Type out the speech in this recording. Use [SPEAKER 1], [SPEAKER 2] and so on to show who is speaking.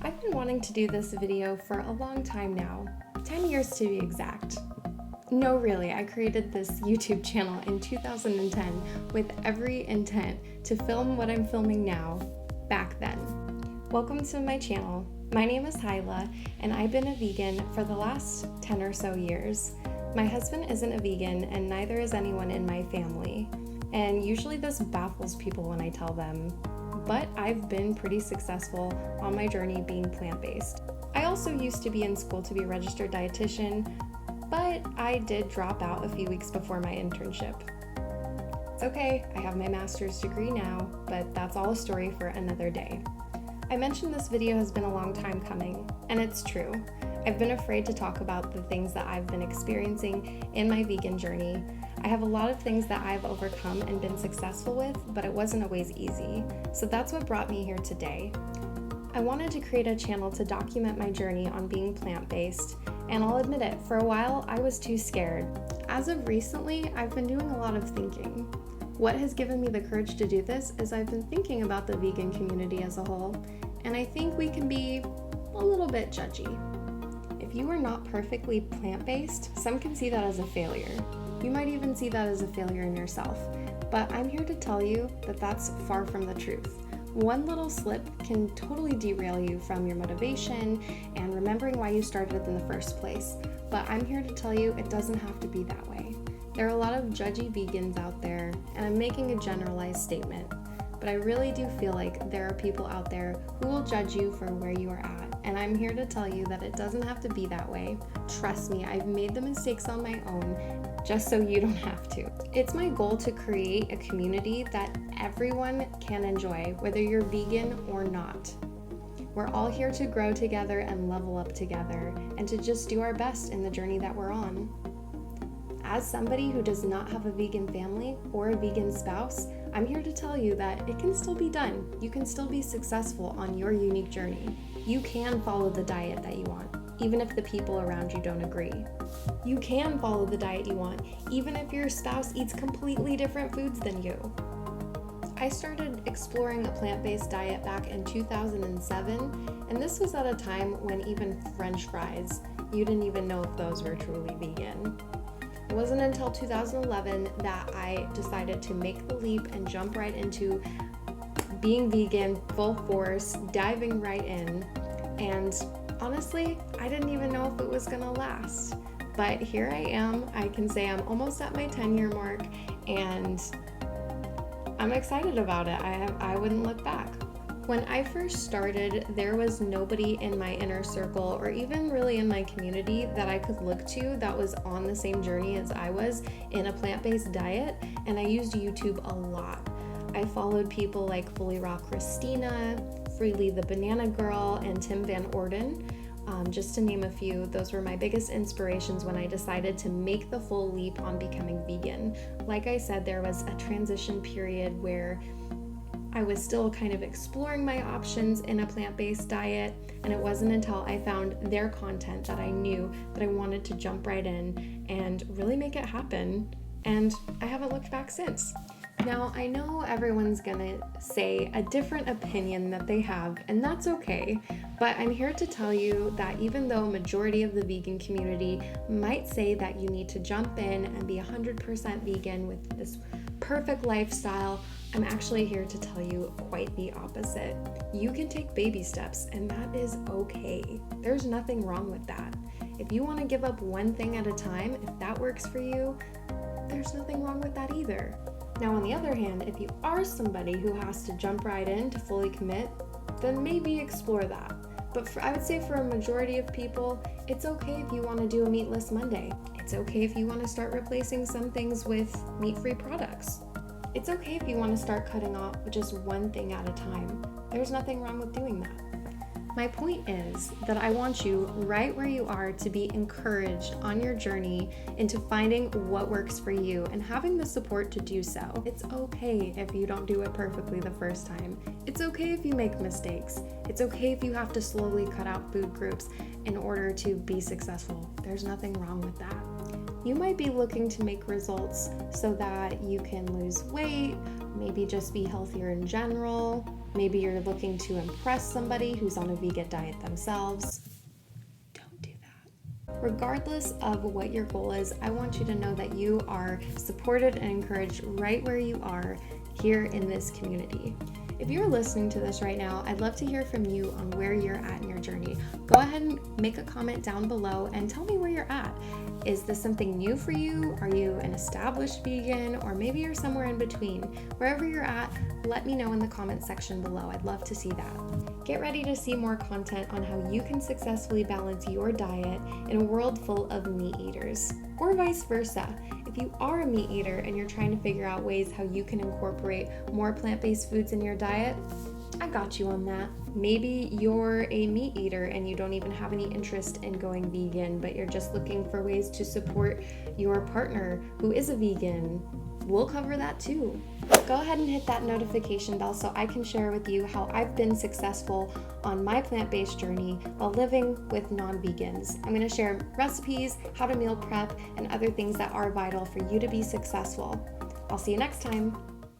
[SPEAKER 1] I've been wanting to do this video for a long time now, 10 years to be exact. No, really, I created this YouTube channel in 2010 with every intent to film what I'm filming now, back then. Welcome to my channel. My name is Hyla, and I've been a vegan for the last 10 or so years. My husband isn't a vegan, and neither is anyone in my family. And usually this baffles people when I tell them, but I've been pretty successful on my journey being plant-based. I also used to be in school to be a registered dietitian, but I did drop out a few weeks before my internship. It's okay, I have my master's degree now, but that's all a story for another day. I mentioned this video has been a long time coming, and it's true. I've been afraid to talk about the things that I've been experiencing in my vegan journey. I have a lot of things that I've overcome and been successful with, but it wasn't always easy. So that's what brought me here today. I wanted to create a channel to document my journey on being plant-based, and I'll admit it, for a while I was too scared. As of recently, I've been doing a lot of thinking. What has given me the courage to do this is I've been thinking about the vegan community as a whole, and I think we can be a little bit judgy. If you are not perfectly plant-based, some can see that as a failure. You might even see that as a failure in yourself, but I'm here to tell you that that's far from the truth. One little slip can totally derail you from your motivation and remembering why you started in the first place, but I'm here to tell you it doesn't have to be that way. There are a lot of judgy vegans out there, and I'm making a generalized statement, but I really do feel like there are people out there who will judge you for where you are at, and I'm here to tell you that it doesn't have to be that way. Trust me, I've made the mistakes on my own, just so you don't have to. It's my goal to create a community that everyone can enjoy, whether you're vegan or not. We're all here to grow together and level up together, and to just do our best in the journey that we're on. As somebody who does not have a vegan family or a vegan spouse, I'm here to tell you that it can still be done. You can still be successful on your unique journey. You can follow the diet that you want, even if the people around you don't agree. You can follow the diet you want, even if your spouse eats completely different foods than you. I started exploring a plant-based diet back in 2007, and this was at a time when even French fries, you didn't even know if those were truly vegan. It wasn't until 2011 that I decided to make the leap and jump right into being vegan full force, diving right in, and honestly, I didn't even know if it was gonna last. But here I am. I can say I'm almost at my 10-year mark, and I'm excited about it. I wouldn't look back. When I first started, there was nobody in my inner circle or even really in my community that I could look to that was on the same journey as I was in a plant-based diet, and I used YouTube a lot. I followed people like Fully Raw Christina, Freely the Banana Girl, and Tim Van Orden. Just to name a few, those were my biggest inspirations when I decided to make the full leap on becoming vegan. Like I said, there was a transition period where I was still kind of exploring my options in a plant-based diet, and it wasn't until I found their content that I knew that I wanted to jump right in and really make it happen, and I haven't looked back since. Now, I know everyone's gonna say a different opinion that they have, and that's okay, but I'm here to tell you that even though a majority of the vegan community might say that you need to jump in and be 100% vegan with this perfect lifestyle, I'm actually here to tell you quite the opposite. You can take baby steps, and that is okay. There's nothing wrong with that. If you want to give up one thing at a time, if that works for you, there's nothing wrong with that either. Now, on the other hand, if you are somebody who has to jump right in to fully commit, then maybe explore that. But I would say for a majority of people, it's okay if you want to do a meatless Monday. It's okay if you want to start replacing some things with meat-free products. It's okay if you want to start cutting off just one thing at a time. There's nothing wrong with doing that. My point is that I want you right where you are to be encouraged on your journey into finding what works for you and having the support to do so. It's okay if you don't do it perfectly the first time. It's okay if you make mistakes. It's okay if you have to slowly cut out food groups in order to be successful. There's nothing wrong with that. You might be looking to make results so that you can lose weight, maybe just be healthier in general. Maybe you're looking to impress somebody who's on a vegan diet themselves. Don't do that. Regardless of what your goal is, I want you to know that you are supported and encouraged right where you are here in this community. If you're listening to this right now, I'd love to hear from you on where you're at in your journey. Go ahead and make a comment down below and tell me where you're at. Is this something new for you? Are you an established vegan? Or maybe you're somewhere in between. Wherever you're at, let me know in the comment section below. I'd love to see that. Get ready to see more content on how you can successfully balance your diet in a world full of meat eaters, or vice versa. If you are a meat eater and you're trying to figure out ways how you can incorporate more plant-based foods in your diet, I got you on that. Maybe you're a meat eater and you don't even have any interest in going vegan, but you're just looking for ways to support your partner who is a vegan. We'll cover that too. Go ahead and hit that notification bell so I can share with you how I've been successful on my plant-based journey while living with non-vegans. I'm going to share recipes, how to meal prep, and other things that are vital for you to be successful. I'll see you next time.